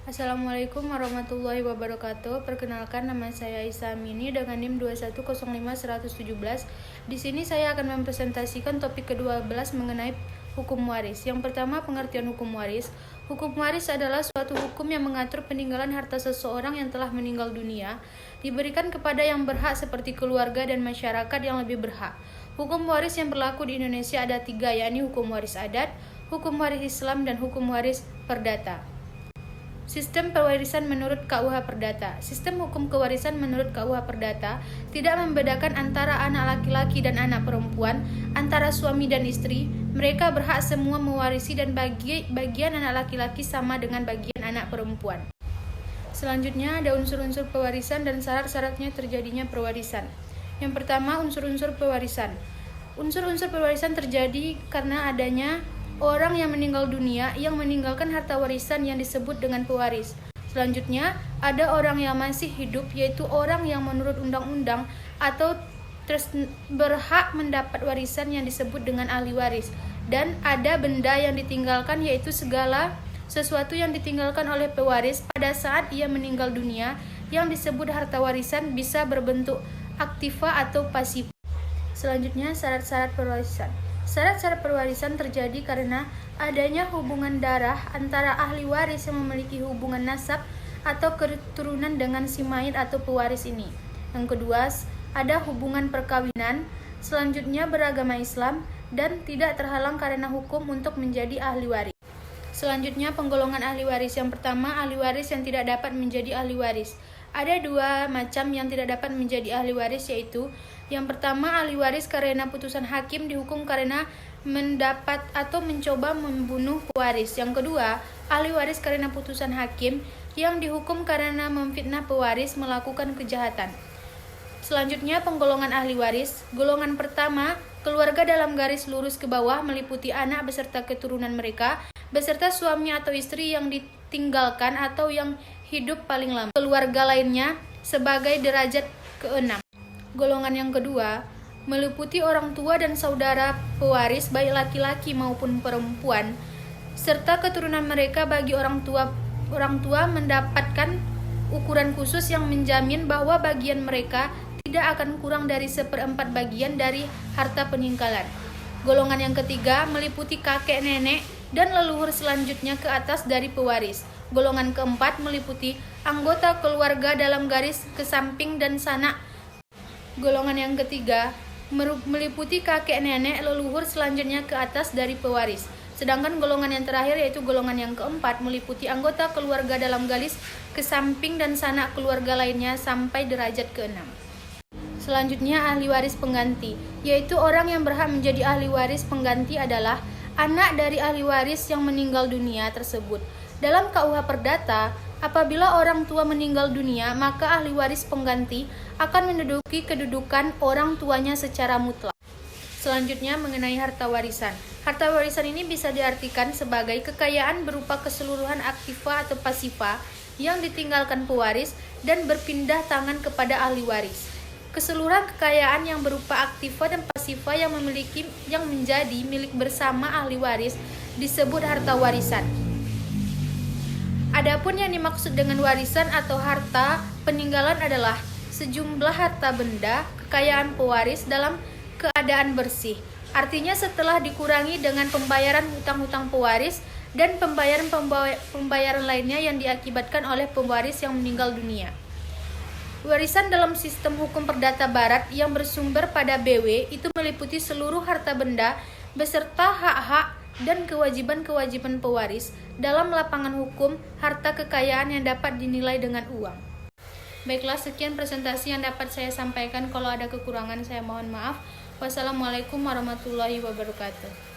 Assalamualaikum warahmatullahi wabarakatuh. Perkenalkan, nama saya Isa Amini dengan NIM 2105117. Di sini saya akan mempresentasikan topik ke-12 mengenai hukum waris. Yang pertama, pengertian hukum waris. Hukum waris adalah suatu hukum yang mengatur peninggalan harta seseorang yang telah meninggal dunia diberikan kepada yang berhak seperti keluarga dan masyarakat yang lebih berhak. Hukum waris yang berlaku di Indonesia ada 3, yakni hukum waris adat, hukum waris Islam, dan hukum waris perdata. Sistem pewarisan menurut KUH Perdata. Sistem hukum kewarisan menurut KUH Perdata tidak membedakan antara anak laki-laki dan anak perempuan, antara suami dan istri. Mereka berhak semua mewarisi dan bagian anak laki-laki sama dengan bagian anak perempuan. Selanjutnya ada unsur-unsur pewarisan dan syarat-syaratnya terjadinya pewarisan. Yang pertama, unsur-unsur pewarisan. Unsur-unsur pewarisan terjadi karena adanya orang yang meninggal dunia yang meninggalkan harta warisan yang disebut dengan pewaris. Selanjutnya, ada orang yang masih hidup, yaitu orang yang menurut undang-undang atau berhak mendapat warisan yang disebut dengan ahli waris. Dan ada benda yang ditinggalkan, yaitu segala sesuatu yang ditinggalkan oleh pewaris pada saat ia meninggal dunia yang disebut harta warisan, bisa berbentuk aktiva atau pasif. Selanjutnya, syarat-syarat pewarisan. Syarat-syarat pewarisan terjadi karena adanya hubungan darah antara ahli waris yang memiliki hubungan nasab atau keturunan dengan si mayit atau pewaris ini. Yang kedua, ada hubungan perkawinan. Selanjutnya, beragama Islam dan tidak terhalang karena hukum untuk menjadi ahli waris. Selanjutnya, penggolongan ahli waris. Yang pertama, ahli waris yang tidak dapat menjadi ahli waris. Ada 2 macam yang tidak dapat menjadi ahli waris, yaitu yang pertama, ahli waris karena putusan hakim dihukum karena mendapat atau mencoba membunuh pewaris. Yang kedua, ahli waris karena putusan hakim yang dihukum karena memfitnah pewaris melakukan kejahatan. Selanjutnya, penggolongan ahli waris. Golongan pertama, keluarga dalam garis lurus ke bawah meliputi anak beserta keturunan mereka, beserta suami atau istri yang ditinggalkan atau yang hidup paling lama. Keluarga lainnya sebagai derajat ke-6. Golongan yang kedua meliputi orang tua dan saudara pewaris baik laki-laki maupun perempuan, serta keturunan mereka. Bagi orang tua mendapatkan ukuran khusus yang menjamin bahwa bagian mereka tidak akan kurang dari 1/4 bagian dari harta peninggalan. Golongan yang ketiga meliputi kakek nenek dan leluhur selanjutnya ke atas dari pewaris. Golongan keempat meliputi anggota keluarga dalam garis ke samping dan sanak. Golongan yang ketiga meliputi kakek nenek leluhur selanjutnya ke atas dari pewaris. Sedangkan golongan yang terakhir, yaitu golongan yang keempat, meliputi anggota keluarga dalam garis ke samping dan sanak keluarga lainnya sampai derajat ke-6. Selanjutnya, ahli waris pengganti, yaitu orang yang berhak menjadi ahli waris pengganti adalah anak dari ahli waris yang meninggal dunia tersebut. Dalam KUH Perdata, apabila orang tua meninggal dunia, maka ahli waris pengganti akan menduduki kedudukan orang tuanya secara mutlak. Selanjutnya, mengenai harta warisan. Harta warisan ini bisa diartikan sebagai kekayaan berupa keseluruhan aktiva atau pasifa yang ditinggalkan pewaris dan berpindah tangan kepada ahli waris. Keseluruhan kekayaan yang berupa aktiva dan pasifa yang menjadi milik bersama ahli waris disebut harta warisan. Adapun yang dimaksud dengan warisan atau harta peninggalan adalah sejumlah harta benda kekayaan pewaris dalam keadaan bersih. Artinya setelah dikurangi dengan pembayaran hutang-hutang pewaris dan pembayaran lainnya yang diakibatkan oleh pewaris yang meninggal dunia. Warisan dalam sistem hukum perdata barat yang bersumber pada BW itu meliputi seluruh harta benda beserta hak-hak dan kewajiban-kewajiban pewaris dalam lapangan hukum harta kekayaan yang dapat dinilai dengan uang. Baiklah, sekian presentasi yang dapat saya sampaikan. Kalau ada kekurangan, saya mohon maaf. Wassalamualaikum warahmatullahi wabarakatuh.